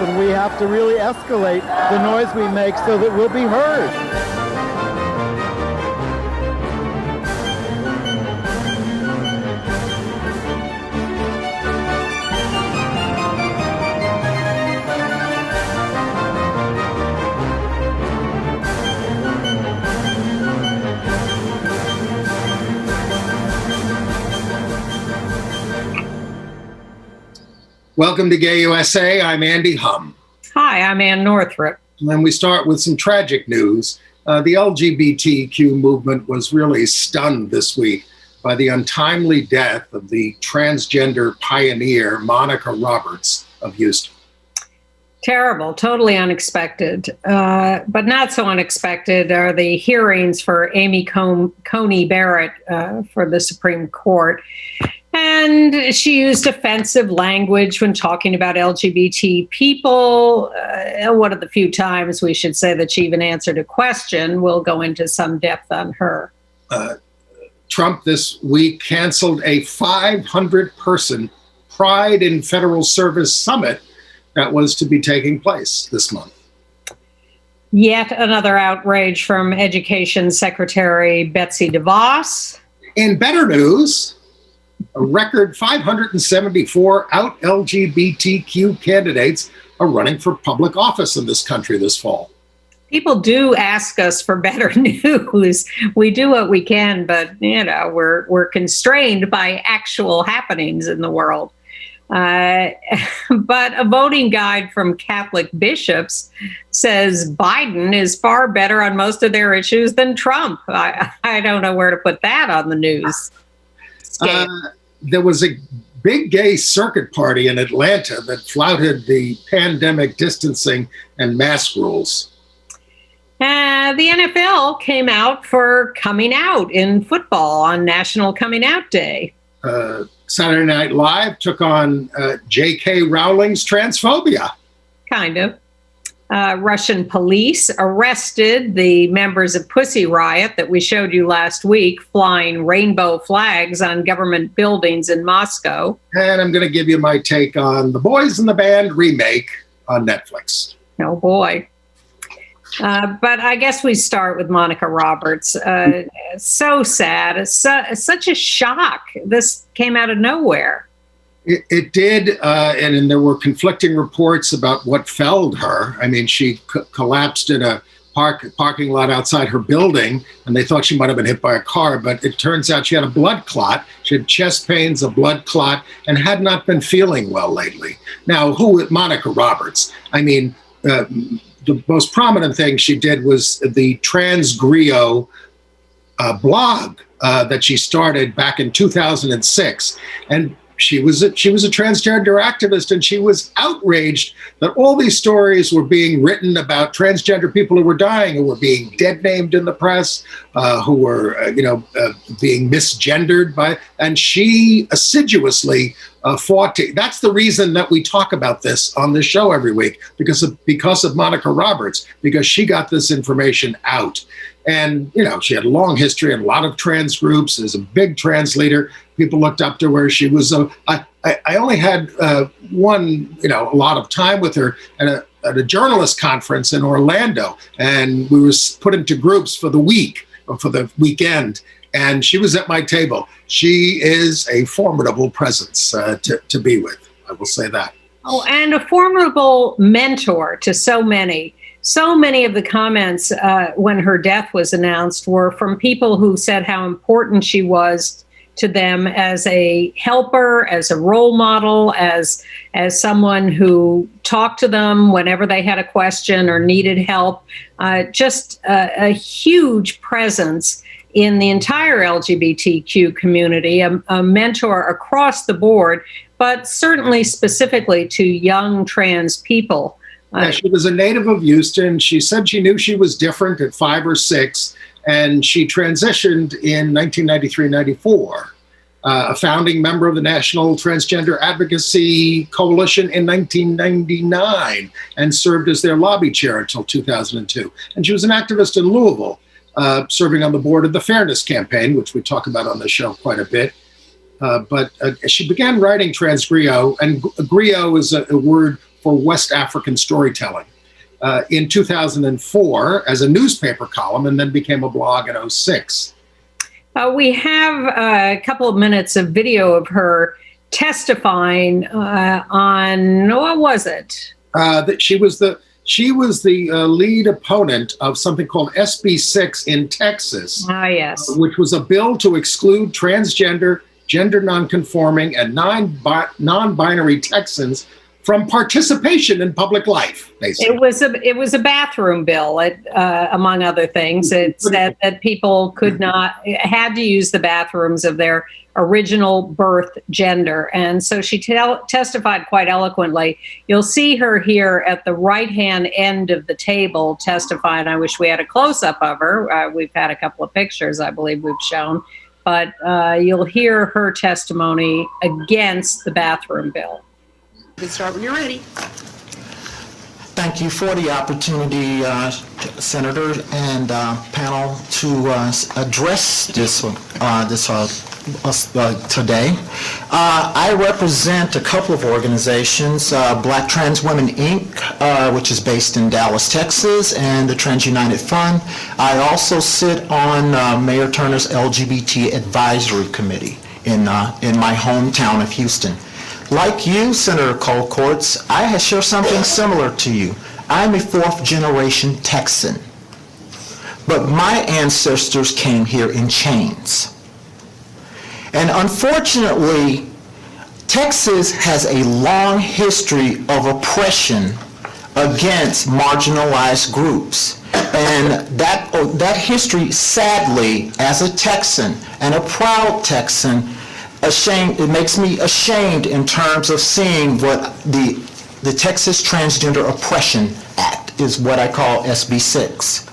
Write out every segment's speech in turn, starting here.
and we have to really escalate the noise we make so that we'll be heard. Welcome to Gay USA. I'm Andy Hum. Hi, I'm Ann Northrup. And we start with some tragic news. The LGBTQ movement was really stunned this week by the untimely death of the transgender pioneer, Monica Roberts of Houston. Terrible, totally unexpected. But not so unexpected are the hearings for Amy Coney Barrett for the Supreme Court. And she used offensive language when talking about LGBT people. One of the few times we should say that she even answered a question. We'll go into some depth on her. Trump this week canceled a 500-person Pride in Federal Service summit that was to be taking place this month. Yet another outrage from Education Secretary Betsy DeVos. In better news, a record 574 out LGBTQ candidates are running for public office in this country this fall. People do ask us for better news. We do what we can, but we're constrained by actual happenings in the world. But a voting guide from Catholic bishops says Biden is far better on most of their issues than Trump. I don't know where to put that on the news. There was a big gay circuit party in Atlanta that flouted the pandemic distancing and mask rules. The NFL came out for coming out in football on National Coming Out Day. Saturday Night Live took on J.K. Rowling's transphobia. Kind of. Russian police arrested the members of Pussy Riot that we showed you last week, flying rainbow flags on government buildings in Moscow. And I'm going to give you my take on The Boys in the Band remake on Netflix. Oh, boy. But I guess we start with Monica Roberts. So sad. Such a shock. This came out of nowhere. It did, and there were conflicting reports about what felled her. I mean, she collapsed in a parking lot outside her building, and they thought she might have been hit by a car, but it turns out she had a blood clot. She had chest pains, a blood clot, and had not been feeling well lately. Now, Monica Roberts? I mean, the most prominent thing she did was the Trans Griot blog that she started back in 2006, and she was a transgender activist, and she was outraged that all these stories were being written about transgender people who were dying, who were being dead named in the press, who were being misgendered by, and she assiduously fought to. That's the reason that we talk about this on this show every week, because of Monica Roberts, because she got this information out. And, she had a long history in a lot of trans groups. As a big trans leader, people looked up to her. She was I only had a lot of time with her at a journalist conference in Orlando. And we were put into groups for the week, or for the weekend. And she was at my table. She is a formidable presence to be with. I will say that. Oh, and a formidable mentor to so many. So many of the comments when her death was announced were from people who said how important she was to them as a helper, as a role model, as someone who talked to them whenever they had a question or needed help. Just a huge presence in the entire LGBTQ community, a mentor across the board, but certainly specifically to young trans people. She was a native of Houston. She said she knew she was different at 5 or 6, and she transitioned in 1993-94. A founding member of the National Transgender Advocacy Coalition in 1999, and served as their lobby chair until 2002. And she was an activist in Louisville, serving on the board of the Fairness Campaign, which we talk about on the show quite a bit. But she began writing Trans Griot, and griot is a word for West African storytelling in 2004 as a newspaper column, and then became a blog in '06. We have a couple of minutes of video of her testifying on, what was it? That she was the lead opponent of something called SB6 in Texas. Ah, yes. Which was a bill to exclude transgender, gender nonconforming, and non-binary Texans from participation in public life, basically. It was a bathroom bill, among other things. It said that people had to use the bathrooms of their original birth gender. And so she testified quite eloquently. You'll see her here at the right-hand end of the table testifying. I wish we had a close-up of her. We've had a couple of pictures, I believe we've shown. But you'll hear her testimony against the bathroom bill. You can start when you're ready. Thank you for the opportunity, Senator and panel, to address this today. I represent a couple of organizations, Black Trans Women Inc., which is based in Dallas, Texas, and the Trans United Fund. I also sit on Mayor Turner's LGBT Advisory Committee in my hometown of Houston. Like you, Senator Colcourts, I share something similar to you. I'm a fourth-generation Texan, but my ancestors came here in chains. And unfortunately, Texas has a long history of oppression against marginalized groups. And that history, sadly, as a Texan and a proud Texan, it makes me ashamed in terms of seeing what the Texas Transgender Oppression Act is, what I call SB6.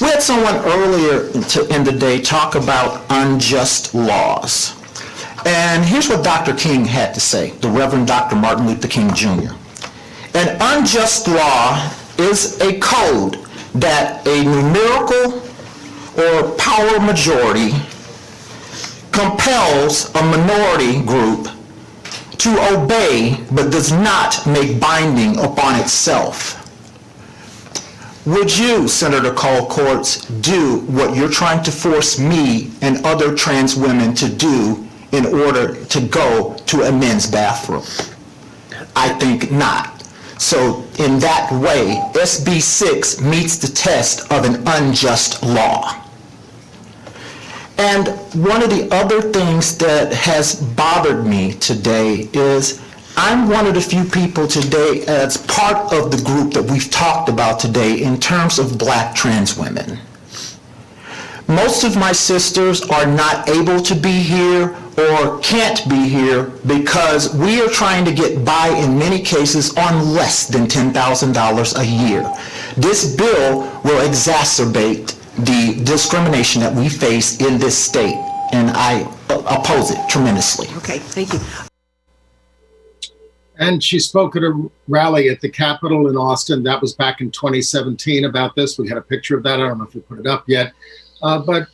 We had someone earlier in the day talk about unjust laws. And here's what Dr. King had to say, the Reverend Dr. Martin Luther King Jr. An unjust law is a code that a numerical or power majority compels a minority group to obey but does not make binding upon itself. Would you, Senator Colcourts, do what you're trying to force me and other trans women to do in order to go to a men's bathroom? I think not. So in that way, SB 6 meets the test of an unjust law. And one of the other things that has bothered me today is I'm one of the few people today as part of the group that we've talked about today in terms of Black trans women. Most of my sisters are not able to be here or can't be here because we are trying to get by in many cases on less than $10,000 a year. This bill will exacerbate the discrimination that we face in this state, and I oppose it tremendously. Okay, thank you. And she spoke at a rally at the Capitol in Austin. That was back in 2017 about this. We had a picture of that. I don't know if we put it up yet. But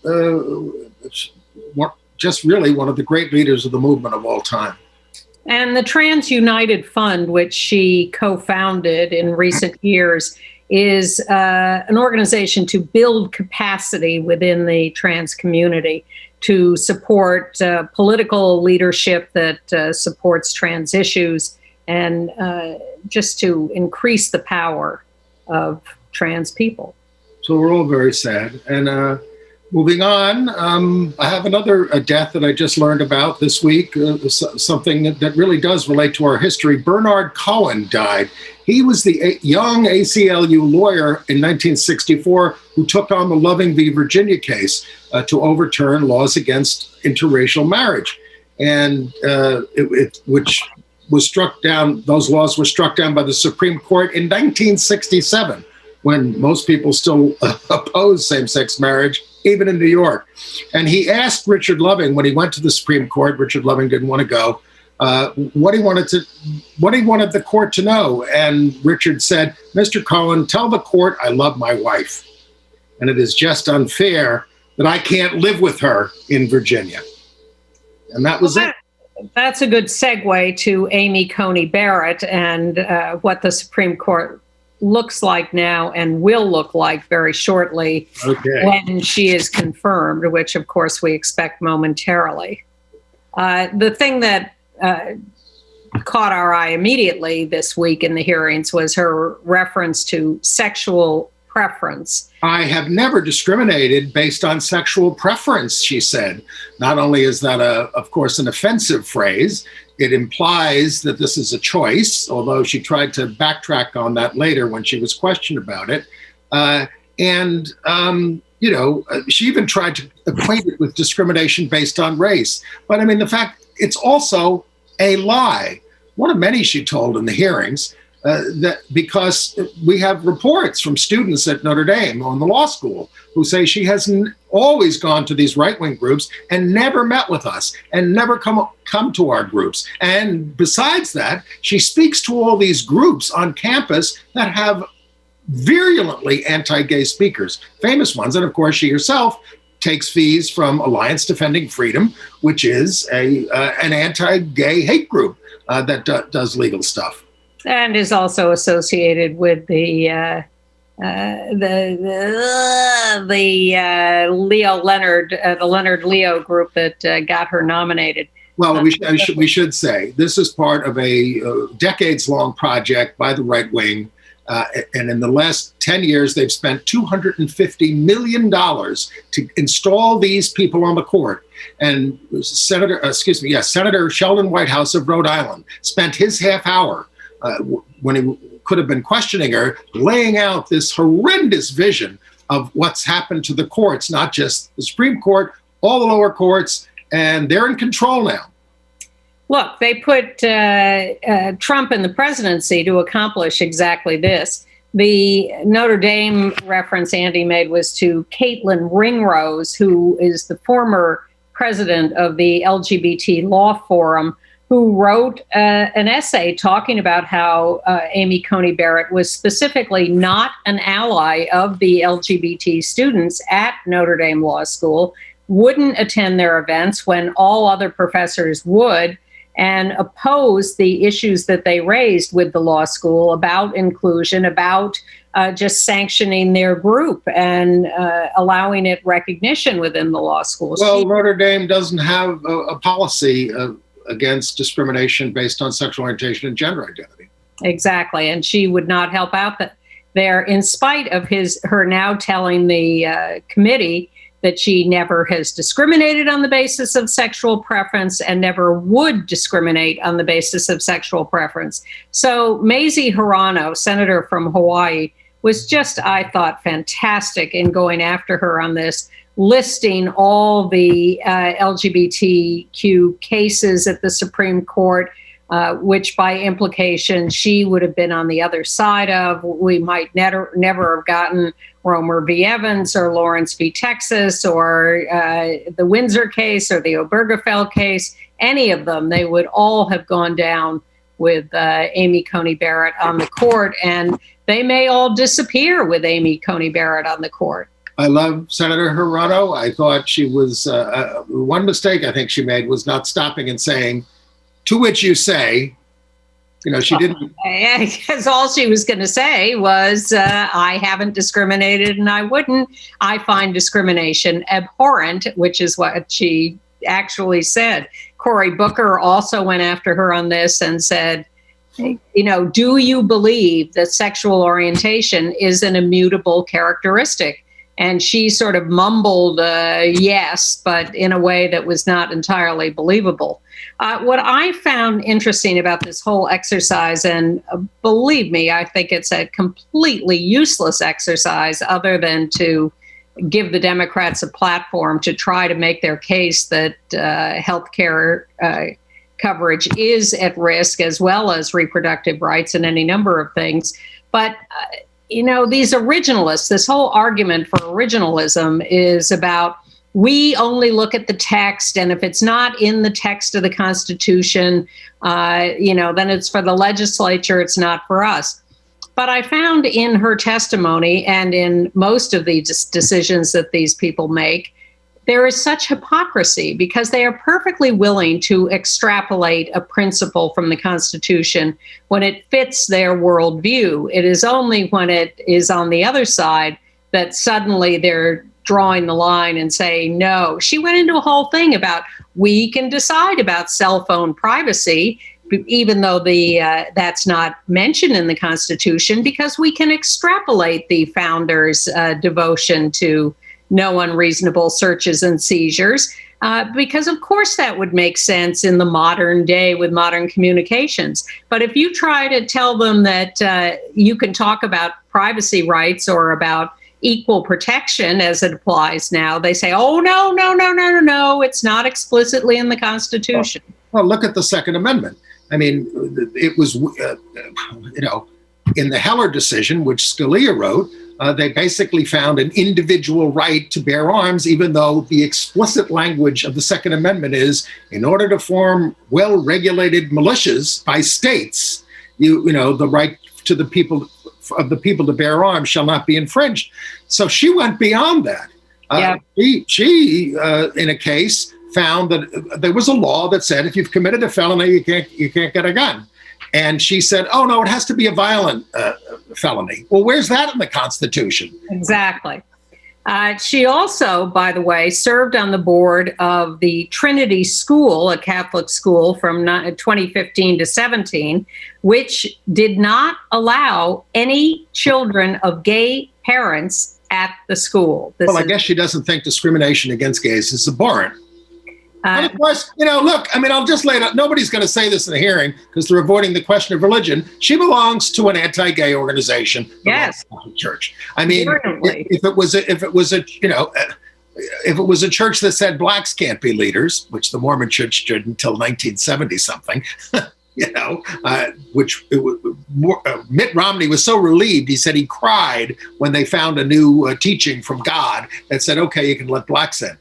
just really one of the great leaders of the movement of all time. And the Trans United Fund, which she co-founded in recent years, is an organization to build capacity within the trans community to support political leadership that supports trans issues and just to increase the power of trans people. So we're all very sad. And moving on, I have another death that I just learned about this week, something that really does relate to our history. Bernard Cohen died. He was the young ACLU lawyer in 1964 who took on the Loving v. Virginia case to overturn laws against interracial marriage, and which was struck down. Those laws were struck down by the Supreme Court in 1967, when most people still oppose same-sex marriage, even in New York. And he asked Richard Loving, when he went to the Supreme Court, Richard Loving didn't want to go, what he wanted the court to know. And Richard said, "Mr. Cohen, tell the court I love my wife. And it is just unfair that I can't live with her in Virginia." And that was it. that's a good segue to Amy Coney Barrett and what the Supreme Court looks like now and will look like very shortly when she is confirmed, which of course we expect momentarily. The thing that caught our eye immediately this week in the hearings was her reference to sexual preference. I have never discriminated based on sexual preference, she said. Not only is that, of course, an offensive phrase, it implies that this is a choice, although she tried to backtrack on that later when she was questioned about it. She even tried to equate it with discrimination based on race. But I mean, the fact, it's also a lie. One of many she told in the hearings, that because we have reports from students at Notre Dame on the law school who say she has always gone to these right-wing groups and never met with us and never come to our groups. And besides that, she speaks to all these groups on campus that have virulently anti-gay speakers, famous ones. And of course, she herself takes fees from Alliance Defending Freedom, which is an anti-gay hate group that does legal stuff. And is also associated with the Leo Leonard, the Leonard Leo group that got her nominated. Well, we should say this is part of a decades-long project by the right wing. And in the last 10 years, they've spent $250 million to install these people on the court. And Senator Sheldon Whitehouse of Rhode Island spent his half hour when he could have been questioning her, laying out this horrendous vision of what's happened to the courts, not just the Supreme Court, all the lower courts, and they're in control now. Look, they put Trump in the presidency to accomplish exactly this. The Notre Dame reference Andy made was to Caitlin Ringrose, who is the former president of the LGBT Law Forum, who wrote an essay talking about how Amy Coney Barrett was specifically not an ally of the LGBT students at Notre Dame Law School, wouldn't attend their events when all other professors would, and opposed the issues that they raised with the law school about inclusion, about just sanctioning their group and allowing it recognition within the law school. Well, Notre Dame doesn't have a policy against discrimination based on sexual orientation and gender identity. Exactly. And she would not help out there, in spite of her now telling the committee that she never has discriminated on the basis of sexual preference and never would discriminate on the basis of sexual preference. So Mazie Hirono, senator from Hawaii, was just, I thought, fantastic in going after her on this, listing all the LGBTQ cases at the Supreme Court, which by implication she would have been on the other side of. We might never have gotten Romer v. Evans or Lawrence v. Texas or the Windsor case or the Obergefell case, any of them. They would all have gone down with Amy Coney Barrett on the court, and they may all disappear with Amy Coney Barrett on the court. I love Senator Hirono. I thought she was, one mistake I think she made was not stopping and saying, to which you say, she didn't. Because all she was going to say was, I haven't discriminated and I wouldn't. I find discrimination abhorrent, which is what she actually said. Cory Booker also went after her on this and said, do you believe that sexual orientation is an immutable characteristic? And she sort of mumbled yes, but in a way that was not entirely believable. What I found interesting about this whole exercise, and believe me, I think it's a completely useless exercise other than to give the Democrats a platform to try to make their case that healthcare coverage is at risk, as well as reproductive rights and any number of things. But these originalists, this whole argument for originalism is about, we only look at the text, and if it's not in the text of the Constitution, then it's for the legislature, it's not for us. But I found in her testimony and in most of the decisions that these people make, there is such hypocrisy because they are perfectly willing to extrapolate a principle from the Constitution when it fits their worldview. It is only when it is on the other side that suddenly they're drawing the line and saying, no. She went into a whole thing about we can decide about cell phone privacy, even though that's not mentioned in the Constitution, because we can extrapolate the founders' devotion to no unreasonable searches and seizures, because of course that would make sense in the modern day with modern communications. But if you try to tell them that you can talk about privacy rights or about equal protection as it applies now, they say, oh, no, it's not explicitly in the Constitution. Well, look at the Second Amendment. I mean, it was, in the Heller decision, which Scalia wrote, they basically found an individual right to bear arms, even though the explicit language of the Second Amendment is, in order to form well-regulated militias by states, the right to the people to bear arms shall not be infringed. So she went beyond that. She in a case, found that there was a law that said if you've committed a felony, you can't get a gun. And she said, oh, no, it has to be a violent felony. Well, where's that in the Constitution? Exactly. She also, by the way, served on the board of the Trinity School, a Catholic school from 2015 to 17, which did not allow any children of gay parents at the school. I guess she doesn't think discrimination against gays is abhorrent. And of course, look, I mean, I'll just lay it out. Nobody's going to say this in a hearing because they're avoiding the question of religion. She belongs to an anti-gay organization, the yes, Catholic Church. I mean, if it was a church that said blacks can't be leaders, which the Mormon Church did until 1970 something, Mitt Romney was so relieved. He said he cried when they found a new teaching from God that said, "Okay, you can let blacks in."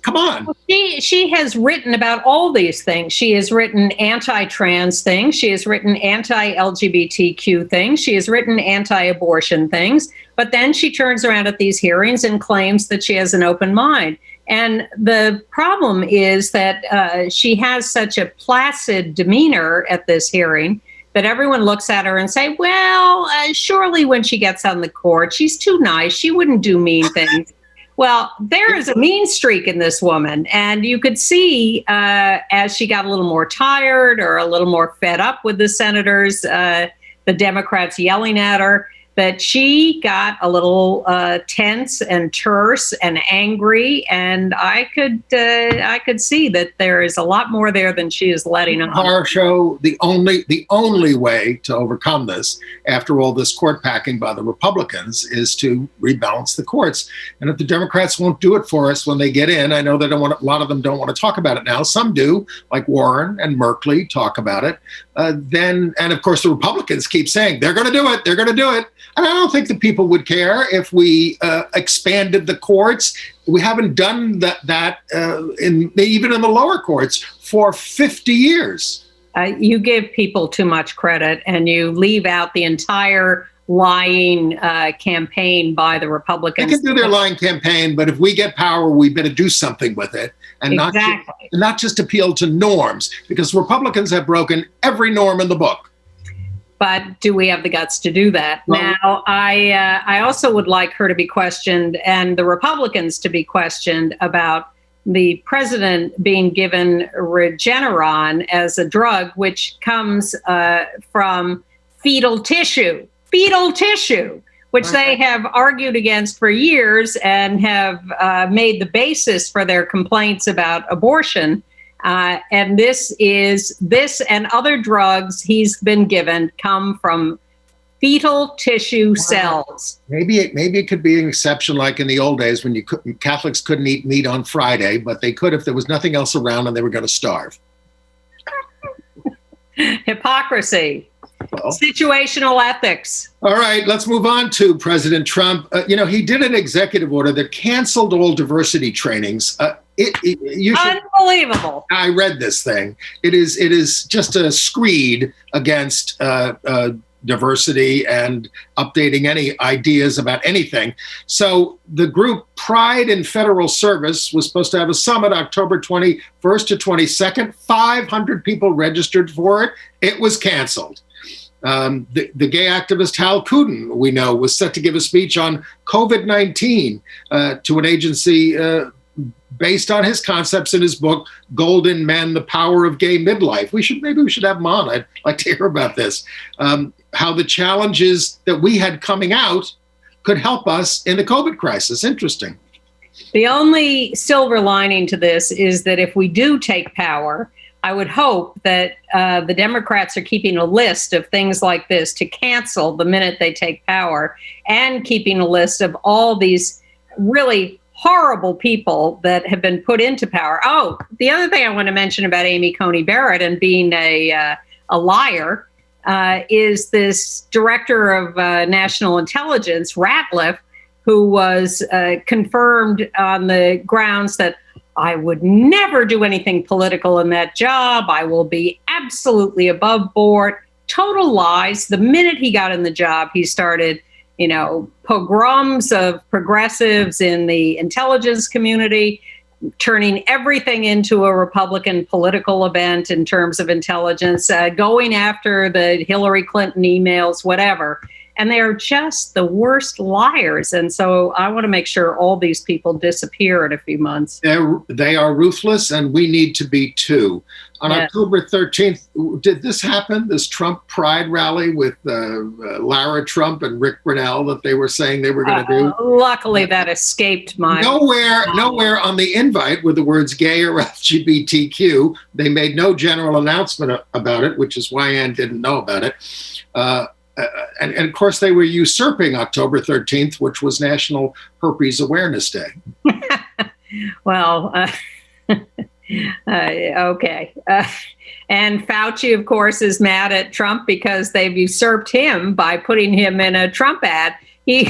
Come on. She has written about all these things. She has written anti-trans things. She has written anti-LGBTQ things. She has written anti-abortion things. But then she turns around at these hearings and claims that she has an open mind. And the problem is that she has such a placid demeanor at this hearing that everyone looks at her and say, well, surely when she gets on the court, she's too nice. She wouldn't do mean things. Well, there is a mean streak in this woman, and you could see as she got a little more tired or a little more fed up with the senators, the Democrats yelling at her, that she got a little tense and terse and angry, and I could see that there is a lot more there than she is letting on. Horror show. The only way to overcome this, after all this court packing by the Republicans, is to rebalance the courts. And if the Democrats won't do it for us when they get in, I know they don't want. A lot of them don't want to talk about it now. Some do, like Warren and Merkley, talk about it. And of course, the Republicans keep saying they're going to do it. They're going to do it. And I don't think the people would care if we expanded the courts. We haven't done that even in the lower courts for 50 years. You give people too much credit, and you leave out the entire lying campaign by the Republicans. They can do their lying campaign, but if we get power, we better do something with it, and not just appeal to norms, because Republicans have broken every norm in the book. But do we have the guts to do that? Well, now, I also would like her to be questioned, and the Republicans to be questioned, about the president being given Regeneron as a drug, which comes from fetal tissue, which they have argued against for years and have made the basis for their complaints about abortion. And this and other drugs he's been given come from fetal tissue cells. Maybe it could be an exception, like in the old days when Catholics couldn't eat meat on Friday, but they could if there was nothing else around and they were going to starve. Hypocrisy. Well, situational ethics. All right, let's move on to President Trump. He did an executive order that canceled all diversity trainings. Unbelievable. I read this thing. It is just a screed against diversity and updating any ideas about anything. So the group Pride in Federal Service was supposed to have a summit October 21st to 22nd. 500 people registered for it. It was canceled. The gay activist Hal Cuden, we know, was set to give a speech on COVID-19 to an agency based on his concepts in his book, Golden Men, The Power of Gay Midlife. Maybe we should have him on. I'd like to hear about this. How the challenges that we had coming out could help us in the COVID crisis. Interesting. The only silver lining to this is that if we do take power, I would hope that the Democrats are keeping a list of things like this to cancel the minute they take power, and keeping a list of all these really horrible people that have been put into power. Oh, the other thing I want to mention about Amy Coney Barrett and being a liar is this director of national intelligence, Ratliff, who was confirmed on the grounds that I would never do anything political in that job. I will be absolutely above board. Total lies. The minute he got in the job, he started, pogroms of progressives in the intelligence community, turning everything into a Republican political event in terms of intelligence, going after the Hillary Clinton emails, whatever. And they are just the worst liars. And so I want to make sure all these people disappear in a few months. They are ruthless, and we need to be too. On October 13th, did this happen, this Trump Pride rally with Lara Trump and Rick Grenell that they were saying they were going to do? Luckily, that escaped my... Nowhere on the invite were the words gay or LGBTQ. They made no general announcement about it, which is why Ann didn't know about it. And of course, they were usurping October 13th, which was National Herpes Awareness Day. Well, okay. And Fauci, of course, is mad at Trump because they've usurped him by putting him in a Trump ad. He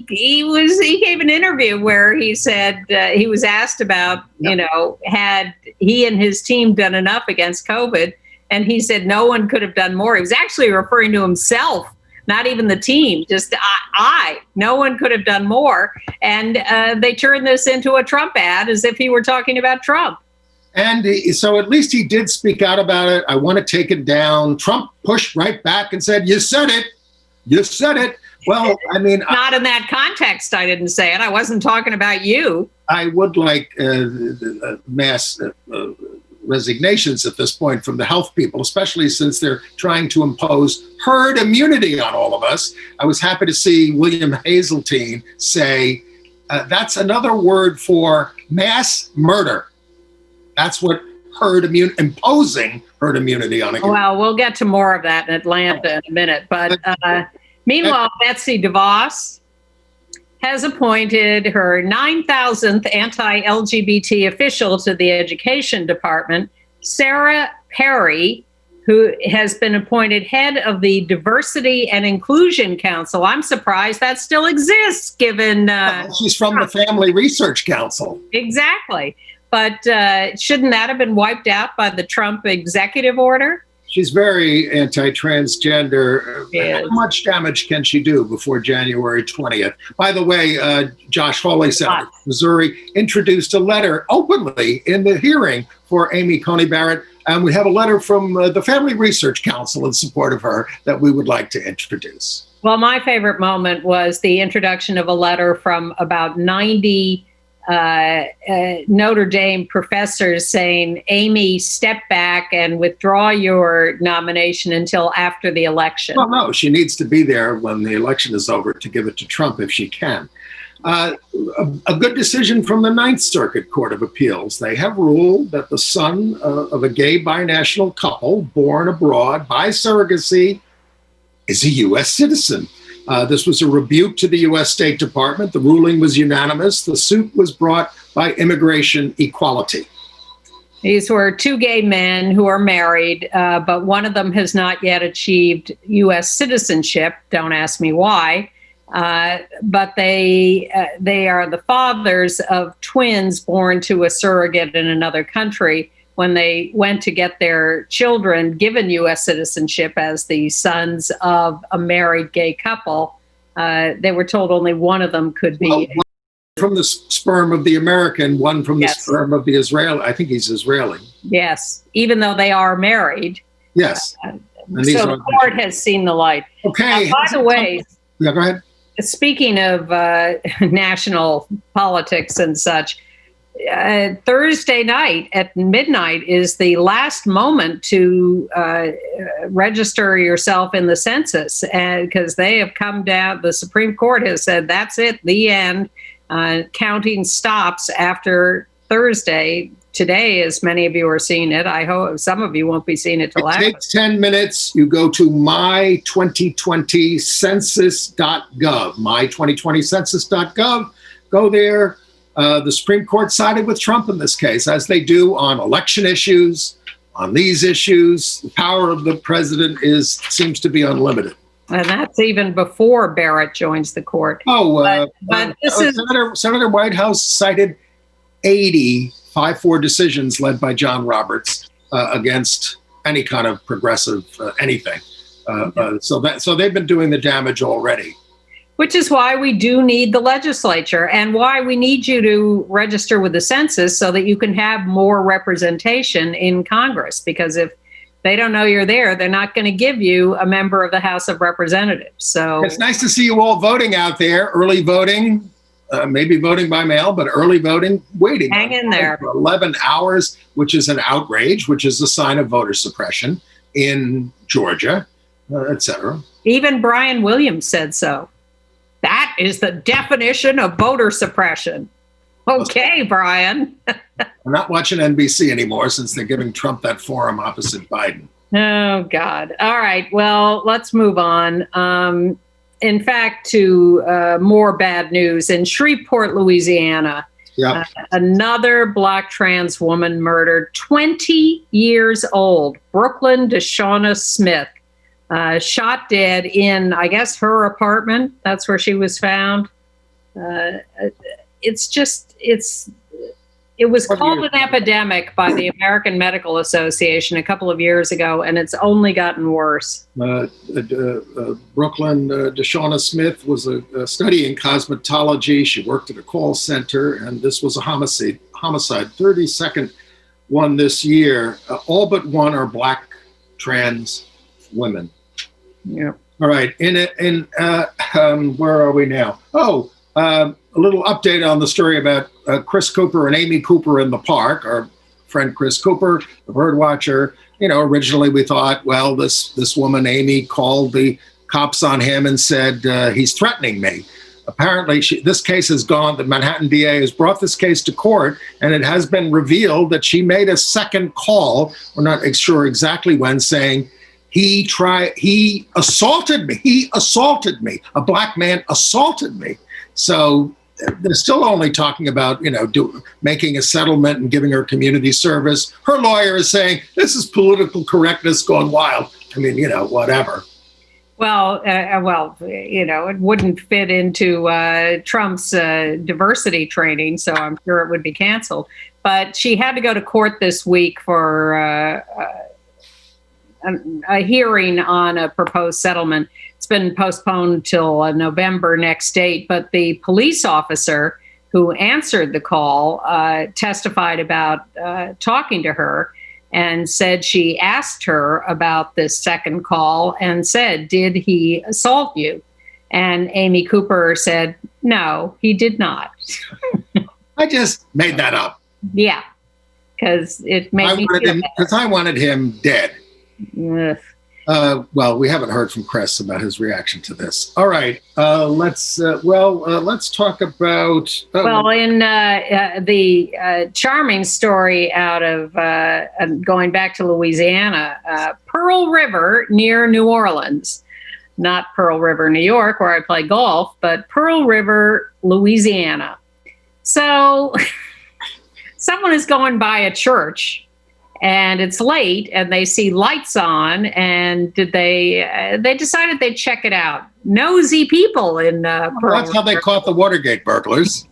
gave an interview where he said he was asked about, had he and his team done enough against COVID? And he said no one could have done more. He was actually referring to himself, not even the team, just no one could have done more. And they turned this into a Trump ad as if he were talking about Trump. And so at least he did speak out about it. I want to take it down. Trump pushed right back and said, you said it. You said it. Well, I mean, not in that context. I didn't say it. I wasn't talking about you. I would like mass resignations at this point from the health people, especially since they're trying to impose herd immunity on all of us. I was happy to see William Hazeltine say that's another word for mass murder. That's what imposing herd immunity on it. Well, we'll get to more of that in Atlanta in a minute. But meanwhile, Betsy DeVos has appointed her 9,000th anti-LGBT official to the Education Department, Sarah Perry, who has been appointed head of the Diversity and Inclusion Council. I'm surprised that still exists, given... she's from the Family Research Council. Exactly. But shouldn't that have been wiped out by the Trump executive order? She's very anti-transgender. How much damage can she do before January 20th? By the way, Josh Hawley, Senator from Missouri, introduced a letter openly in the hearing for Amy Coney Barrett. And we have a letter from the Family Research Council in support of her that we would like to introduce. Well, my favorite moment was the introduction of a letter from about 90 Notre Dame professors saying, Amy, step back and withdraw your nomination until after the election. Well, no, she needs to be there when the election is over to give it to Trump if she can. A good decision from the Ninth Circuit Court of Appeals. They have ruled that the son of a gay binational couple born abroad by surrogacy is a U.S. citizen. This was a rebuke to the U.S. State Department. The ruling was unanimous. The suit was brought by Immigration Equality. These were two gay men who are married, but one of them has not yet achieved U.S. citizenship. Don't ask me why. But they are the fathers of twins born to a surrogate in another country. when they went to get their children given U.S. citizenship as the sons of a married gay couple, they were told only one of them could be. Well, one from the sperm of the American, one from the sperm of the Israeli. I think he's Israeli. Yes, even though they are married. Yes. So the court has seen the light. Okay. By the way, yeah, go ahead. Speaking of national politics and such, Thursday night at midnight is the last moment to register yourself in the census, because they have come down. The Supreme Court has said that's it, the end. Counting stops after Thursday. Today, as many of you are seeing it, I hope some of you won't be seeing it till after. It takes 10 minutes. You go to my2020census.gov, my2020census.gov. Go there. The Supreme Court sided with Trump in this case, as they do on election issues, on these issues. The power of the president seems to be unlimited. And that's even before Barrett joins the court. But this is Senator Whitehouse cited 80 5-4 decisions led by John Roberts against any kind of progressive anything. So they've been doing the damage already. Which is why we do need the legislature, and why we need you to register with the census so that you can have more representation in Congress. Because if they don't know you're there, they're not going to give you a member of the House of Representatives. So it's nice to see you all voting out there, early voting. Maybe voting by mail, but early voting, waiting. Hang in there. For 11 hours, which is an outrage, which is a sign of voter suppression in Georgia, et cetera. Even Brian Williams said so. That is the definition of voter suppression. Okay, Brian. I'm not watching NBC anymore since they're giving Trump that forum opposite Biden. Oh, God. All right. Well, let's move on. In fact, to more bad news. In Shreveport, Louisiana, another Black trans woman murdered, 20 years old, Brooklyn Deshauna Smith, shot dead in, I guess, her apartment. That's where she was found. It was called an epidemic by the American Medical Association a couple of years ago, and it's only gotten worse. Brooklyn Deshauna Smith was studying cosmetology. She worked at a call center, and this was a homicide, 32nd one this year. All but one are Black trans women. Yeah. All right. Where are we now? A little update on the story about Chris Cooper and Amy Cooper in the park. Our friend Chris Cooper, the bird watcher. Originally we thought, well, this woman, Amy, called the cops on him and said, he's threatening me. Apparently, this case has gone, the Manhattan DA has brought this case to court, and it has been revealed that she made a second call, we're not sure exactly when, saying, he assaulted me. A Black man assaulted me. So they're still only talking about, making a settlement and giving her community service. Her lawyer is saying, this is political correctness gone wild. I mean, whatever. Well, it wouldn't fit into Trump's diversity training, so I'm sure it would be canceled. But she had to go to court this week for a hearing on a proposed settlement. It's been postponed till November next date, but the police officer who answered the call testified about talking to her and said she asked her about this second call and said, did he assault you? And Amy Cooper said, no, he did not. I just made that up. Yeah, because it made me feel bad. Because I wanted him dead. Ugh. Well, we haven't heard from Chris about his reaction to this. All right, let's talk about. In the charming story out of going back to Louisiana, Pearl River near New Orleans, not Pearl River, New York, where I play golf, but Pearl River, Louisiana. So someone is going by a church. And it's late, and they see lights on, and they decided they'd check it out. Nosy people in Pearl That's how they caught the Watergate burglars.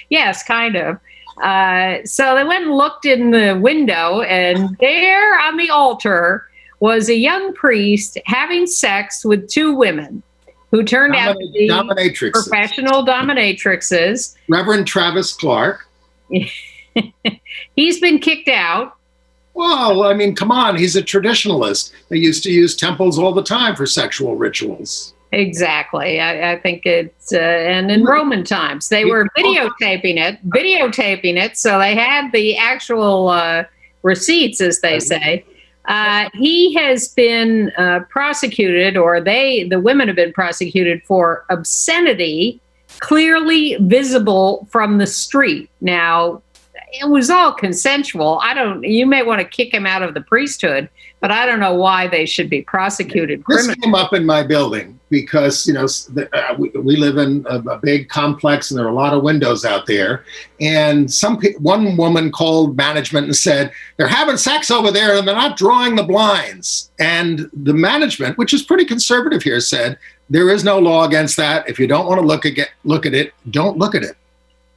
Yes, kind of. So they went and looked in the window, and there on the altar was a young priest having sex with two women who turned out to be professional dominatrixes. Reverend Travis Clark. He's been kicked out. Well, I mean, come on. He's a traditionalist. They used to use temples all the time for sexual rituals. Exactly. I think it's, and in Roman times, they were videotaping it. So they had the actual receipts, as they say. He has been prosecuted, or the women have been prosecuted for obscenity, clearly visible from the street. Now, it was all consensual. You may want to kick him out of the priesthood, but I don't know why they should be prosecuted criminally. This came up in my building because, we live in a big complex and there are a lot of windows out there. And one woman called management and said, they're having sex over there and they're not drawing the blinds. And the management, which is pretty conservative here, said, there is no law against that. If you don't want to look at it, don't look at it.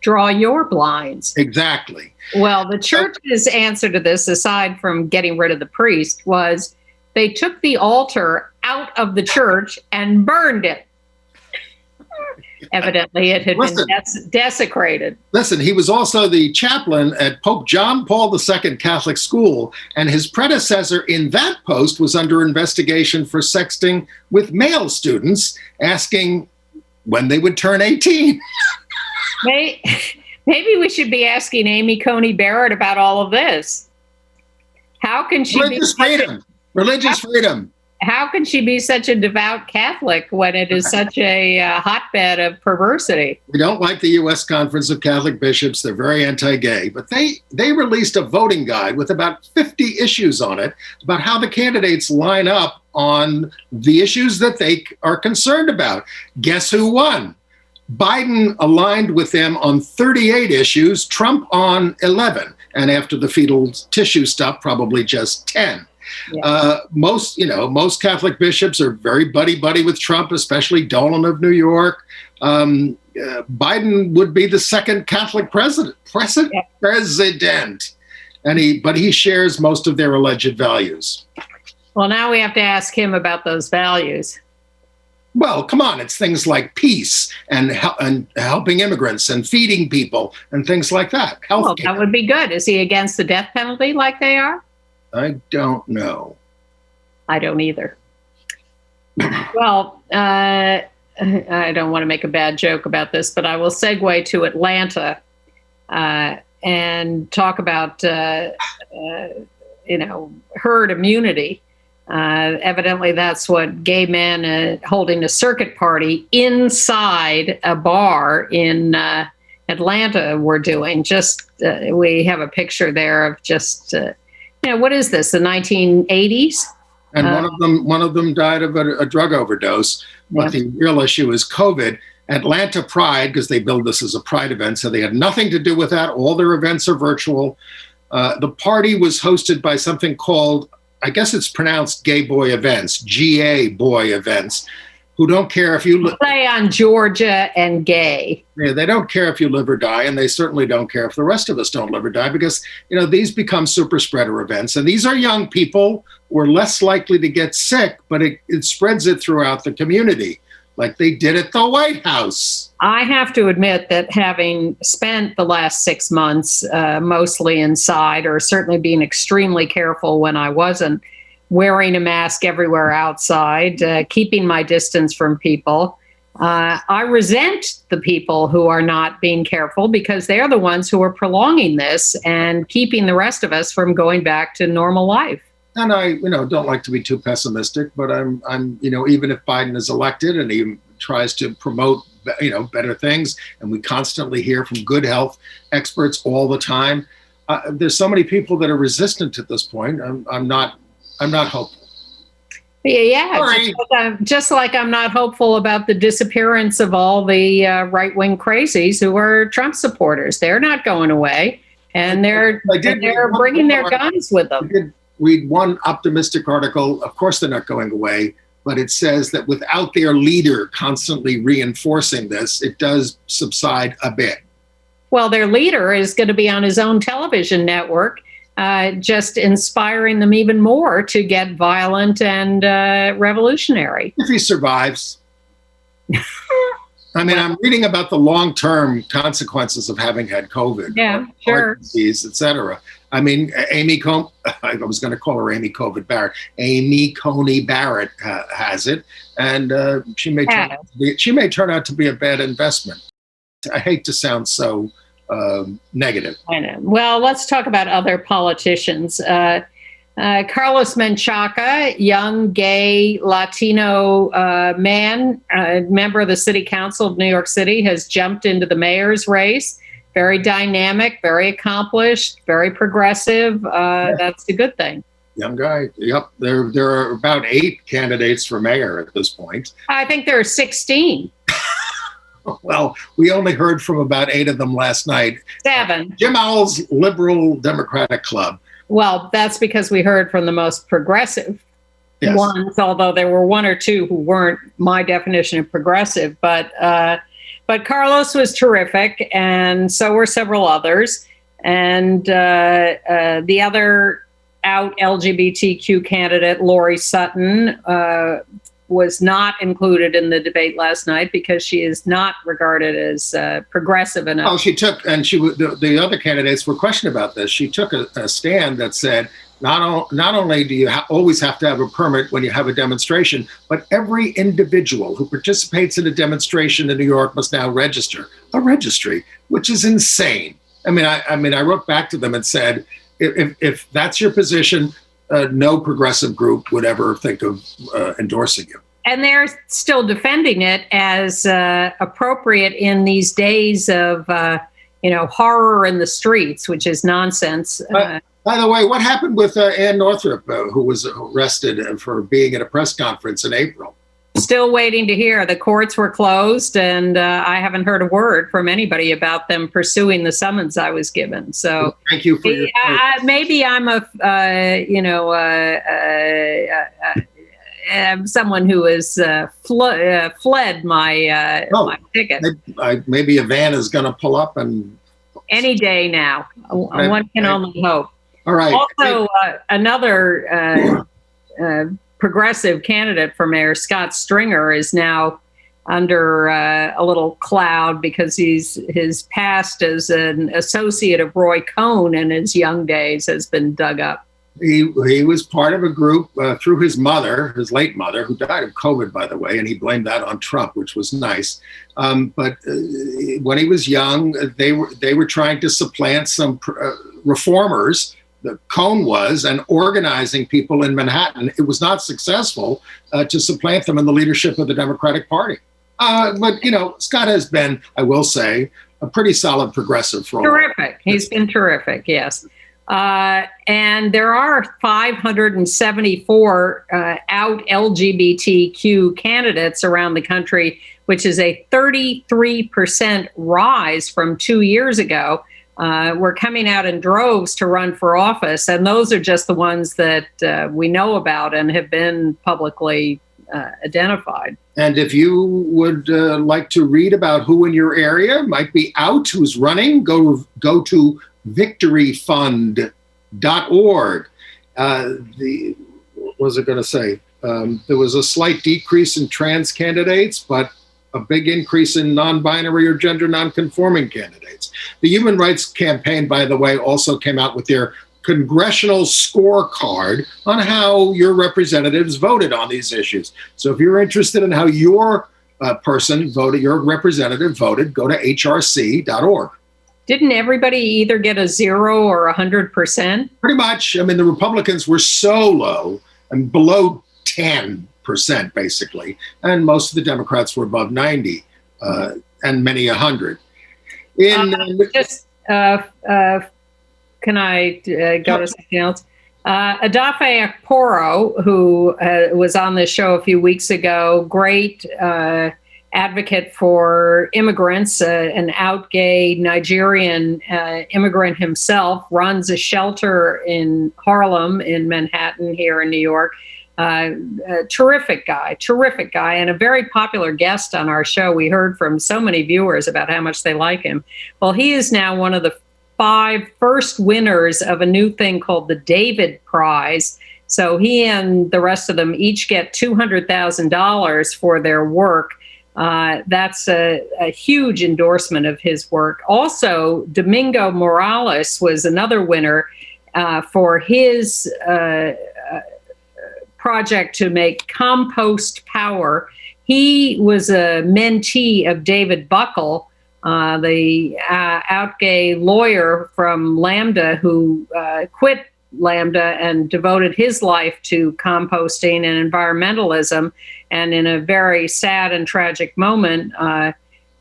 Draw your blinds. Exactly. Well, the church's answer to this, aside from getting rid of the priest, was they took the altar out of the church and burned it. Evidently, it had been desecrated. Listen, he was also the chaplain at Pope John Paul II Catholic School, and his predecessor in that post was under investigation for sexting with male students, asking when they would turn 18. Maybe we should be asking Amy Coney Barrett about all of this. How can she Religious freedom. How can she be such a devout Catholic when it is such a hotbed of perversity? We don't like the U.S. Conference of Catholic Bishops. They're very anti-gay, but they released a voting guide with about 50 issues on it about how the candidates line up on the issues that they are concerned about. Guess who won? Biden aligned with them on 38 issues, Trump on 11, and after the fetal tissue stuff, probably just 10. Yeah. Most Catholic bishops are very buddy-buddy with Trump, especially Dolan of New York. Biden would be the second Catholic president, but he shares most of their alleged values. Well, now we have to ask him about those values. Well, come on, it's things like peace and helping immigrants and feeding people and things like that. Well, that would be good. Is he against the death penalty like they are? I don't know. I don't either. Well, I don't want to make a bad joke about this, but I will segue to Atlanta and talk about, herd immunity. Evidently, that's what gay men holding a circuit party inside a bar in Atlanta were doing. We have a picture there of what is this, the 1980s? And one of them died of a drug overdose. But the real issue is COVID. Atlanta Pride, because they billed this as a Pride event, so they had nothing to do with that. All their events are virtual. The party was hosted by something called, I guess it's pronounced Gay Boy Events, GA Boy Events, who don't care if you play on Georgia and gay. Yeah, they don't care if you live or die, and they certainly don't care if the rest of us don't live or die, because these become super spreader events, and these are young people who are less likely to get sick, but it spreads it throughout the community, like they did at the White House. I have to admit that having spent the last 6 months mostly inside, or certainly being extremely careful when I wasn't, wearing a mask everywhere outside, keeping my distance from people, I resent the people who are not being careful, because they're the ones who are prolonging this and keeping the rest of us from going back to normal life. And I, don't like to be too pessimistic, but I'm, even if Biden is elected and he tries to promote, better things, and we constantly hear from good health experts all the time, there's so many people that are resistant to this point. I'm not hopeful. Yeah, just like I'm not hopeful about the disappearance of all the right-wing crazies who are Trump supporters. They're not going away, and they're bringing their guns with them. I did read one optimistic article. Of course, they're not going away, but it says that without their leader constantly reinforcing this, it does subside a bit. Well, their leader is going to be on his own television network, just inspiring them even more to get violent and revolutionary. If he survives. I mean, I'm reading about the long-term consequences of having had COVID, heart disease, etc. I mean, I was going to call her Amy COVID Barrett. Amy Coney Barrett has it, and she may turn out to be a bad investment. I hate to sound so negative. I know. Well, let's talk about other politicians. Carlos Menchaca, young gay Latino man, member of the City Council of New York City, has jumped into the mayor's race. Very dynamic, very accomplished, very progressive. That's a good thing. Young guy. Yep. There are about 8 candidates for mayor at this point. I think there are 16. Well, we only heard from about 8 of them last night. 7. Jim Owl's Liberal Democratic Club. Well, that's because we heard from the most progressive ones, although there were 1 or 2 who weren't my definition of progressive. But Carlos was terrific, and so were several others. And the other out LGBTQ candidate, Lori Sutton, was not included in the debate last night because she is not regarded as progressive enough. Oh, the other candidates were questioned about this. She took a stand that said, not only do you always have to have a permit when you have a demonstration, but every individual who participates in a demonstration in New York must now register a registry, which is insane. I mean, I wrote back to them and said, if that's your position, no progressive group would ever think of endorsing you. And they're still defending it as appropriate in these days of, horror in the streets, which is nonsense. By the way, what happened with Ann Northrup, who was arrested for being at a press conference in April? Still waiting to hear. The courts were closed, and I haven't heard a word from anybody about them pursuing the summons I was given. So well, thank you for your maybe I'm someone who has fled my my ticket. Maybe a van is going to pull up and any day now. One can only hope. All right. Also, another progressive candidate for mayor, Scott Stringer, is now under a little cloud because his past as an associate of Roy Cohn in his young days has been dug up. He was part of a group through his mother, his late mother, who died of COVID, by the way, and he blamed that on Trump, which was nice. But when he was young, they were trying to supplant some reformers. The Cohn was, and organizing people in Manhattan. It was not successful to supplant them in the leadership of the Democratic Party. But, Scott has been, I will say, a pretty solid progressive for a while. Terrific. He's been terrific, yes. And there are 574 out LGBTQ candidates around the country, which is a 33% rise from 2 years ago. We're coming out in droves to run for office, and those are just the ones that we know about and have been publicly identified. And if you would like to read about who in your area might be out, who's running, go to victoryfund.org. What was I going to say? There was a slight decrease in trans candidates, but a big increase in non-binary or gender non-conforming candidates. The Human Rights Campaign, by the way, also came out with their congressional scorecard on how your representatives voted on these issues. So if you're interested in how your person voted, your representative voted, go to hrc.org. Didn't everybody either get a 0 or 100%? Pretty much. I mean, the Republicans were so low and below 10%, basically. And most of the Democrats were above 90 and many 100. Can I go to something else? Adafe Akporo, who was on the show a few weeks ago, great advocate for immigrants, an out gay Nigerian immigrant himself, runs a shelter in Harlem in Manhattan here in New York. A terrific guy, and a very popular guest on our show. We heard from so many viewers about how much they like him. Well, he is now one of the 5 first winners of a new thing called the David Prize. So he and the rest of them each get $200,000 for their work. That's a huge endorsement of his work. Also, Domingo Morales was another winner for his project to make compost power. He was a mentee of David Buckle, the out gay lawyer from Lambda who quit Lambda and devoted his life to composting and environmentalism, and in a very sad and tragic moment,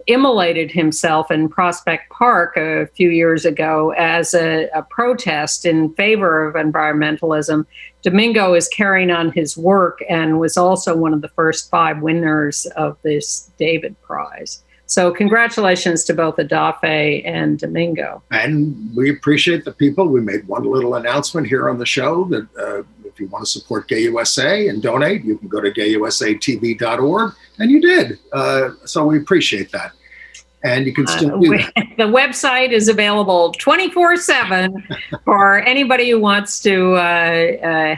immolated himself in Prospect Park a few years ago as a protest in favor of environmentalism. Domingo is carrying on his work and was also one of the first 5 winners of this David Prize. So congratulations to both Adafe and Domingo. And we appreciate the people. We made one little announcement here on the show that if you want to support Gay USA and donate, you can go to gayusatv.org, and you did. So we appreciate that. And you can still do that. The website is available 24/7 for anybody who wants to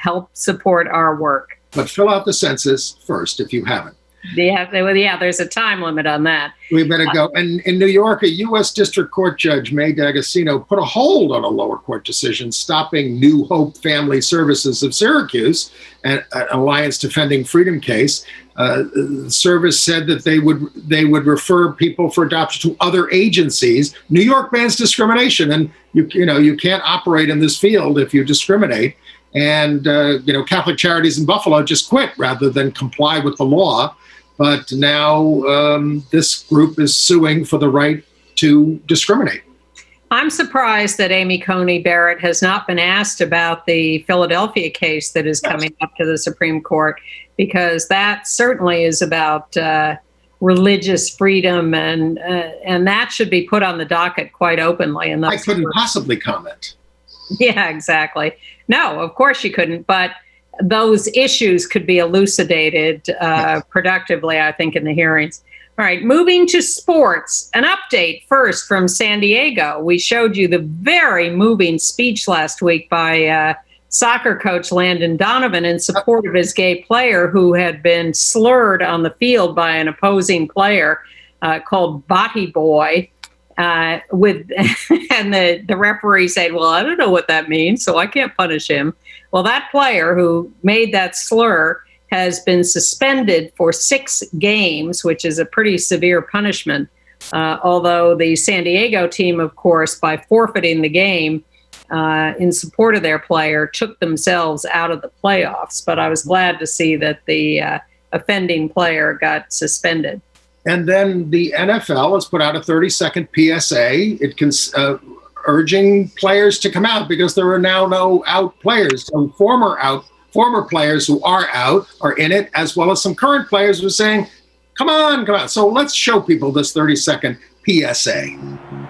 help support our work. But fill out the census first if you haven't. Yeah, there's a time limit on that. We better go. And in New York, a U.S. District Court Judge, May D'Agostino, put a hold on a lower court decision stopping New Hope Family Services of Syracuse, an Alliance Defending Freedom case. The service said that they would refer people for adoption to other agencies. New York bans discrimination, and you can't operate in this field if you discriminate. And Catholic Charities in Buffalo just quit rather than comply with the law. But now this group is suing for the right to discriminate. I'm surprised that Amy Coney Barrett has not been asked about the Philadelphia case that is coming up to the Supreme Court, because that certainly is about religious freedom, and that should be put on the docket quite openly. And I couldn't possibly comment. Yeah, exactly. No, of course you couldn't. But those issues could be elucidated productively, I think, in the hearings. All right, moving to sports. An update first from San Diego. We showed you the very moving speech last week by soccer coach Landon Donovan in support of his gay player who had been slurred on the field by an opposing player called Body Boy. And the referee said, well, I don't know what that means, so I can't punish him. Well, that player who made that slur has been suspended for 6 games, which is a pretty severe punishment. Although the San Diego team, of course, by forfeiting the game in support of their player, took themselves out of the playoffs. But I was glad to see that the offending player got suspended. And then the NFL has put out a 30-second PSA. It can urging players to come out because there are now no out players. So former players who are out are in it, as well as some current players who are saying, come on. So let's show people this 30-second PSA.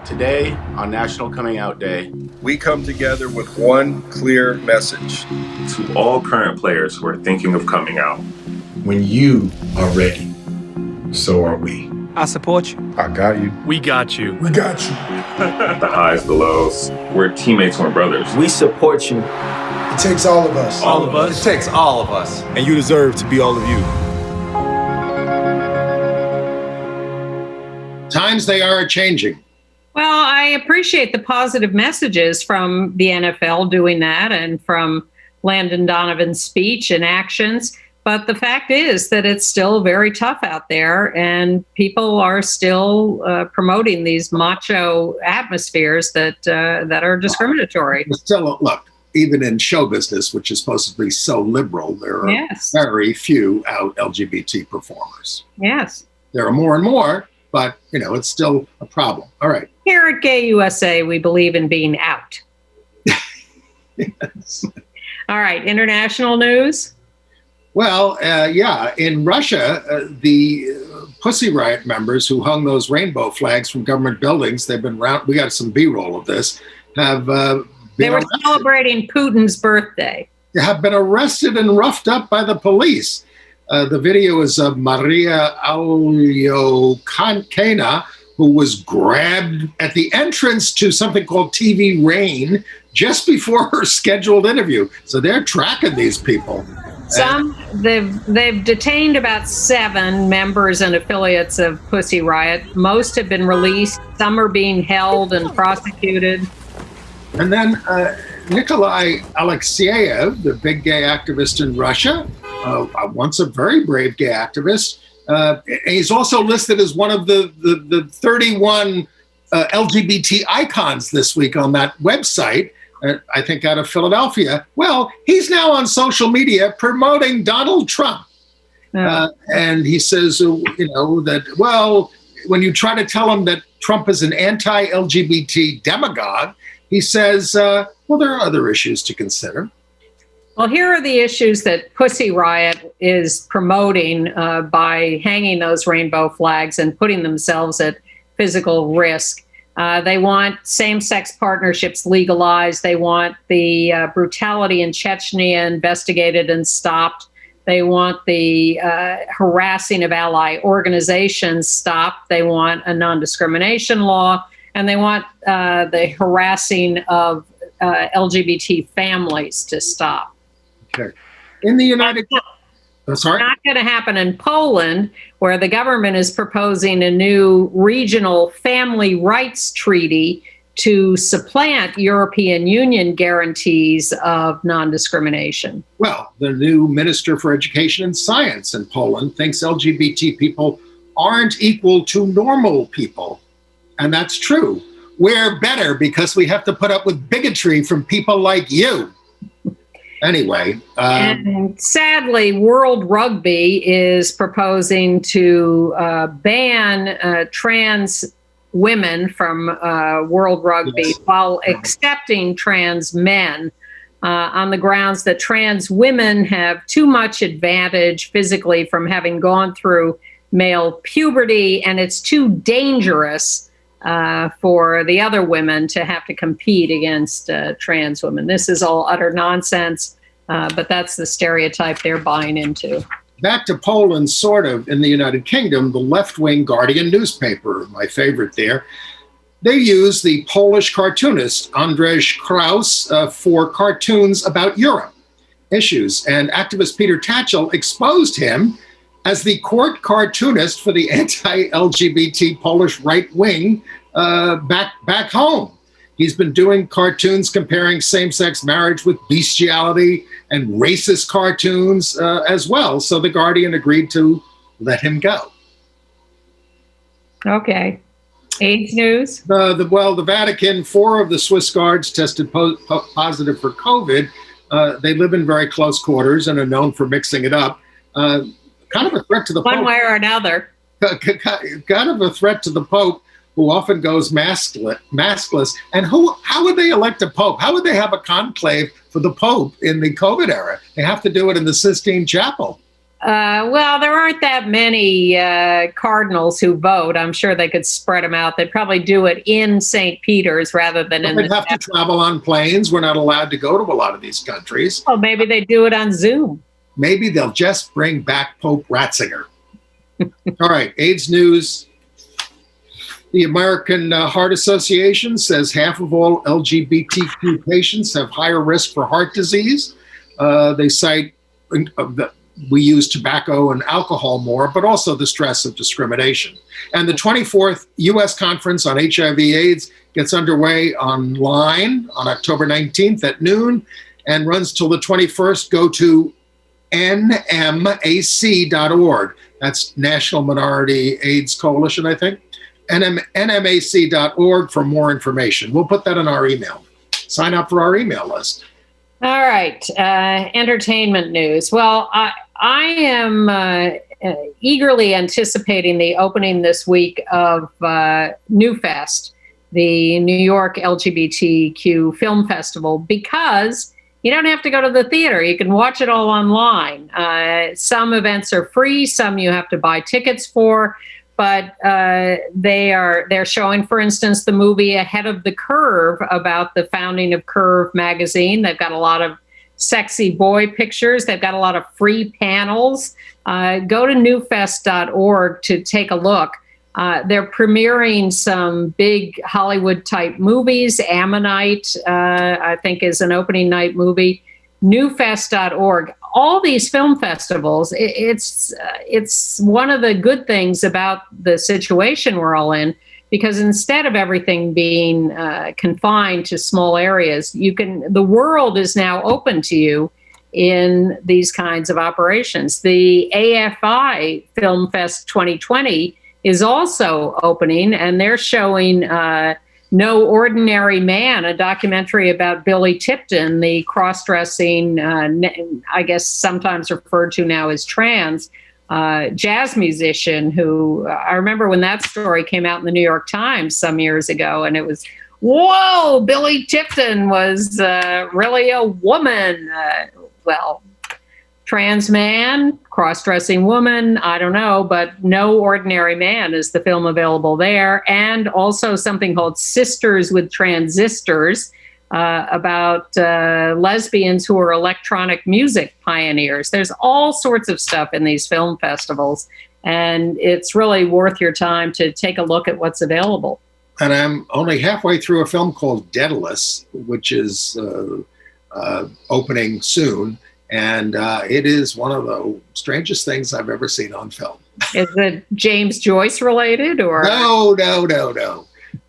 Today, on National Coming Out Day, we come together with one clear message. To all current players who are thinking of coming out. When you are ready, so are we. I support you. I got you. We got you. We got you. The highs, the lows. We're teammates, we're brothers. We support you. It takes all of us. All of us. It takes all of us. And you deserve to be all of you. Times they are changing. Well, I appreciate the positive messages from the NFL doing that and from Landon Donovan's speech and actions. But the fact is that it's still very tough out there, and people are still promoting these macho atmospheres that are discriminatory. Still, look, even in show business, which is supposed to be so liberal, there are very few out LGBT performers. Yes. There are more and more, but, it's still a problem. All right. Here at Gay USA, we believe in being out. Yes. All right. International news. Well, in Russia, the Pussy Riot members who hung those rainbow flags from government buildings, they've been we got some B-roll of this, have they were celebrating Putin's birthday. have been arrested and roughed up by the police. The video is of Maria Aulio-Cana, who was grabbed at the entrance to something called TV Rain just before her scheduled interview. So they're tracking these people. They've detained about 7 members and affiliates of Pussy Riot. Most have been released. Some are being held and prosecuted. And then Nikolai Alexeyev, the big gay activist in Russia, once a very brave gay activist. He's also listed as one of the 31 LGBT icons this week on that website, I think out of Philadelphia. Well, he's now on social media promoting Donald Trump. And he says, that, well, when you try to tell him that Trump is an anti-LGBT demagogue, he says, well, there are other issues to consider. Well, here are the issues that Pussy Riot is promoting by hanging those rainbow flags and putting themselves at physical risk. They want same-sex partnerships legalized. They want the brutality in Chechnya investigated and stopped. They want the harassing of ally organizations stopped. They want a non-discrimination law. And they want the harassing of LGBT families to stop. Okay. In the United States, not going to happen in Poland, where the government is proposing a new regional family rights treaty to supplant European Union guarantees of non-discrimination. Well, the new Minister for Education and Science in Poland thinks LGBT people aren't equal to normal people. And that's true. We're better because we have to put up with bigotry from people like you. Anyway. And sadly, World Rugby is proposing to ban trans women from World Rugby while accepting trans men on the grounds that trans women have too much advantage physically from having gone through male puberty, and it's too dangerous for the other women to have to compete against trans women. This is all utter nonsense, but that's the stereotype they're buying into. Back to Poland, sort of, in the United Kingdom, the left-wing Guardian newspaper, my favorite there, they use the Polish cartoonist Andrzej Kraus for cartoons about Europe issues. And activist Peter Tatchell exposed him as the court cartoonist for the anti-LGBT Polish right wing back home. He's been doing cartoons comparing same-sex marriage with bestiality and racist cartoons as well. So the Guardian agreed to let him go. Okay. AIDS news? The Vatican, 4 of the Swiss guards tested positive for COVID. They live in very close quarters and are known for mixing it up. Kind of a threat to the Pope. One way or another. Kind of a threat to the Pope, who often goes maskless. And how would they elect a Pope? How would they have a conclave for the Pope in the COVID era? They have to do it in the Sistine Chapel. Well, there aren't that many cardinals who vote. I'm sure they could spread them out. They'd probably do it in St. Peter's rather than in They'd have to travel on planes. We're not allowed to go to a lot of these countries. Oh, maybe they do it on Zoom. Maybe they'll just bring back Pope Ratzinger. All right, AIDS news. The American Heart Association says half of all LGBTQ patients have higher risk for heart disease. They cite that we use tobacco and alcohol more, but also the stress of discrimination. And the 24th U.S. Conference on HIV/AIDS gets underway online on October 19th at noon and runs till the 21st. Go to nmac.org. That's National Minority AIDS Coalition, I think. nmac.org for more information. We'll put that in our email. Sign up for our email list. All right. Entertainment news. Well, I am eagerly anticipating the opening this week of New Fest, the New York LGBTQ Film Festival, because you don't have to go to the theater. You can watch it all online. Some events are free. Some you have to buy tickets for. But they're showing, for instance, the movie Ahead of the Curve about the founding of Curve magazine. They've got a lot of sexy boy pictures. They've got a lot of free panels. Go to newfest.org to take a look. They're premiering some big Hollywood-type movies. Ammonite, I think, is an opening night movie. Newfest.org. All these film festivals, it's one of the good things about the situation we're all in, because instead of everything being confined to small areas, the world is now open to you in these kinds of operations. The AFI Film Fest 2020 is also opening, and they're showing No Ordinary Man, a documentary about Billy Tipton, the cross-dressing, I guess sometimes referred to now as trans, jazz musician who, I remember when that story came out in the New York Times some years ago, and it was, whoa, Billy Tipton was really a woman. Well, trans man, cross-dressing woman, I don't know, but No Ordinary Man is the film available there. And also something called Sisters with Transistors, about lesbians who are electronic music pioneers. There's all sorts of stuff in these film festivals, and it's really worth your time to take a look at what's available. And I'm only halfway through a film called Daedalus, which is opening soon. And it is one of the strangest things I've ever seen on film. Is it James Joyce related, or? No.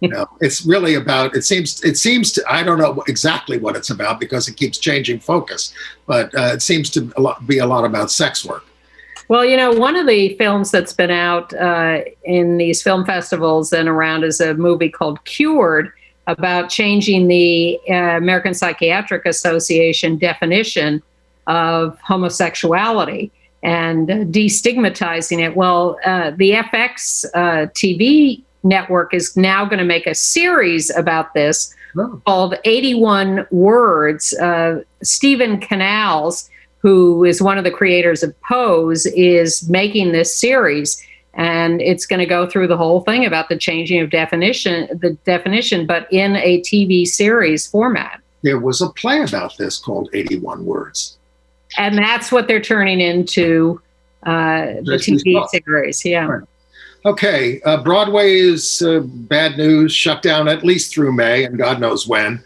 No, it's really about, it seems to, I don't know exactly what it's about because it keeps changing focus, but it seems to be a lot about sex work. Well, you know, one of the films that's been out in these film festivals and around is a movie called Cured, about changing the American Psychiatric Association definition of homosexuality and destigmatizing it. Well, the FX TV network is now going to make a series about this called 81 Words. Stephen Canals, who is one of the creators of Pose, is making this series. And it's going to go through the whole thing about the changing of the definition, but in a TV series format. There was a play about this called 81 Words. And that's what they're turning into the TV series. Yeah. Right. Okay. Broadway is bad news, shut down at least through May, and God knows when.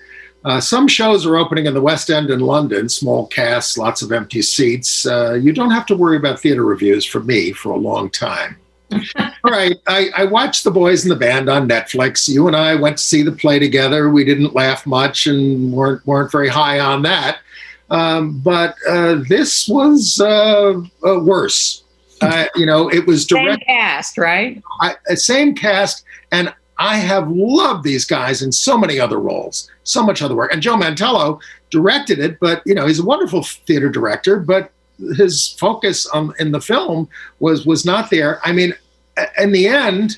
Some shows are opening in the West End in London, small casts, lots of empty seats. You don't have to worry about theater reviews for me for a long time. All right. I watched The Boys in the Band on Netflix. You and I went to see the play together. We didn't laugh much and weren't very high on that. But this was worse. It was direct. Same cast, right? Same cast. And I have loved these guys in so many other roles, so much other work. And Joe Mantello directed it, but, he's a wonderful theater director, but his focus in the film was not there. I mean, in the end,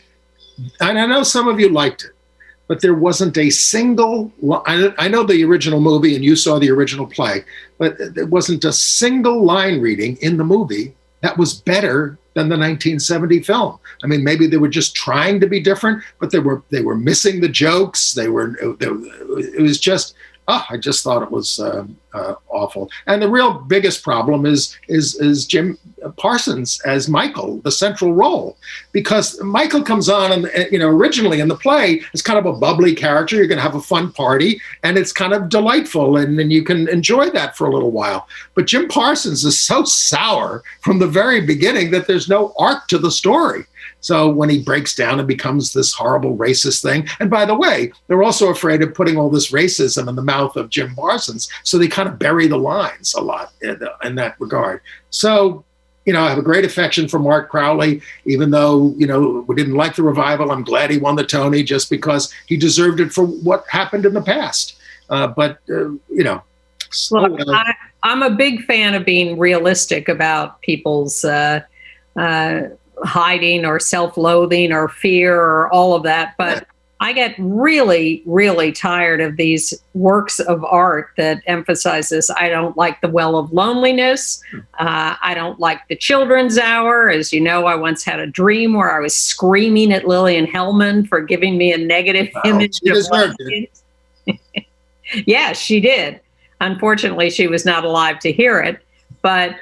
and I know some of you liked it, but there wasn't a single, I know the original movie and you saw the original play, but there wasn't a single line reading in the movie that was better than the 1970 film. I mean, maybe they were just trying to be different, but they were missing the jokes. It was just, I just thought it was awful. And the real biggest problem is Jim Parsons as Michael, the central role, because Michael comes on and originally in the play is kind of a bubbly character. You're going to have a fun party, and it's kind of delightful, and you can enjoy that for a little while. But Jim Parsons is so sour from the very beginning that there's no arc to the story. So when he breaks down and becomes this horrible racist thing, and by the way, they're also afraid of putting all this racism in the mouth of Jim Parsons, so they kind of bury the lines a lot in that regard. So, I have a great affection for Mark Crowley, even though, we didn't like the revival. I'm glad he won the Tony just because he deserved it for what happened in the past. Look, I'm a big fan of being realistic about people's hiding or self-loathing or fear or all of that. But I get really, really tired of these works of art that emphasize this. I don't like The Well of Loneliness. I don't like The Children's Hour. As you know, I once had a dream where I was screaming at Lillian Hellman for giving me a negative image of lesbians. Yeah, she did. Unfortunately, she was not alive to hear it. But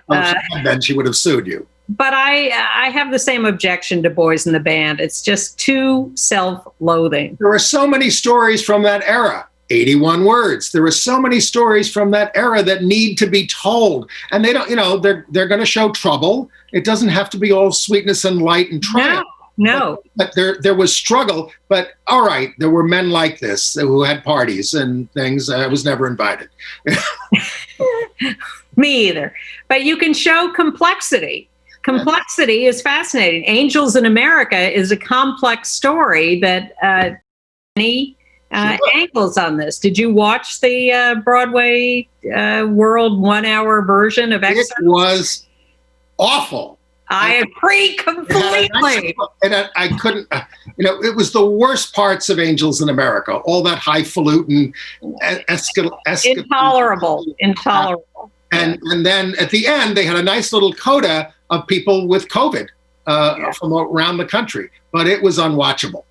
then she would have sued you. But I have the same objection to Boys in the Band. It's just too self-loathing. There are so many stories from that era. 81 words. There are so many stories from that era that need to be told. And they don't, they're going to show trouble. It doesn't have to be all sweetness and light and triumph. No. But there was struggle. But all right, there were men like this who had parties and things. I was never invited. Me either. But you can show complexity. Complexity is fascinating. Angels in America is a complex story that many angles on this. Did you watch the Broadway World 1 hour version of Excerpt? It was awful. I agree completely. And I couldn't, it was the worst parts of Angels in America. All that highfalutin, intolerable. And then at the end, they had a nice little coda of people with COVID from around the country, but it was unwatchable.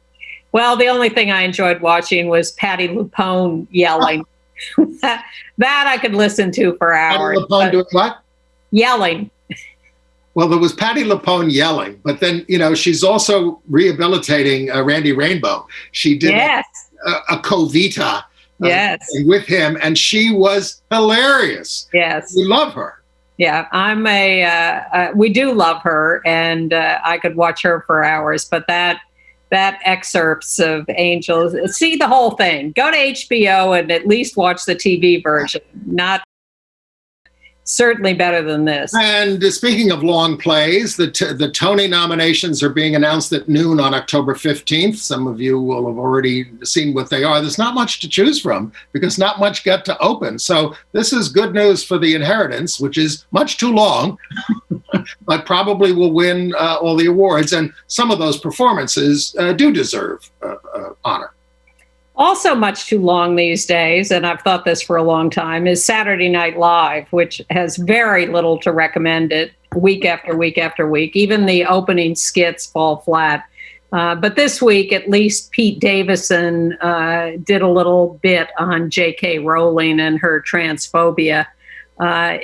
Well, the only thing I enjoyed watching was Patti LuPone yelling. that I could listen to for hours. Patti LuPone doing what? Yelling. Well, there was Patti LuPone yelling, but then, she's also rehabilitating Randy Rainbow. She did a Covita with him, and she was hilarious. Yes. We love her. Yeah, we do love her, and I could watch her for hours, but that excerpts of Angels, see the whole thing. Go to HBO and at least watch the TV version. Not certainly better than this. And speaking of long plays, the Tony nominations are being announced at noon on October 15th. Some of you will have already seen what they are. There's not much to choose from because not much got to open. So this is good news for The Inheritance, which is much too long, but probably will win all the awards. And some of those performances do deserve honor. Also much too long these days, and I've thought this for a long time, is Saturday Night Live, which has very little to recommend it week after week after week. Even the opening skits fall flat. But this week, at least Pete Davidson did a little bit on J.K. Rowling and her transphobia. I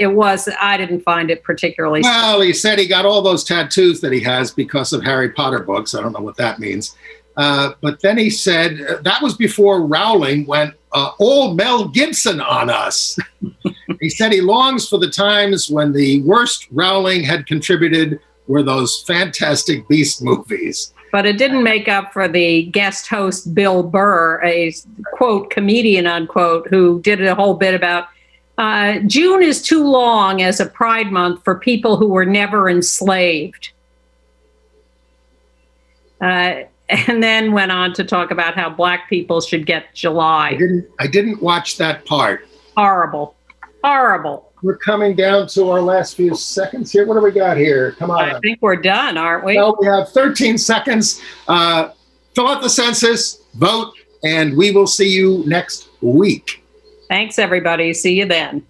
didn't find it particularly... Well, he said he got all those tattoos that he has because of Harry Potter books. I don't know what that means. But then he said, that was before Rowling went all Mel Gibson on us. He said he longs for the times when the worst Rowling had contributed were those Fantastic Beast movies. But it didn't make up for the guest host, Bill Burr, a, quote, comedian, unquote, who did a whole bit about June is too long as a Pride Month for people who were never enslaved. And then went on to talk about how Black people should get July. I didn't watch that part. Horrible. We're coming down to our last few seconds here. What do we got here? Come on. I think we're done, aren't we? Well, we have 13 seconds. Fill out the census, vote, and we will see you next week. Thanks, everybody. See you then.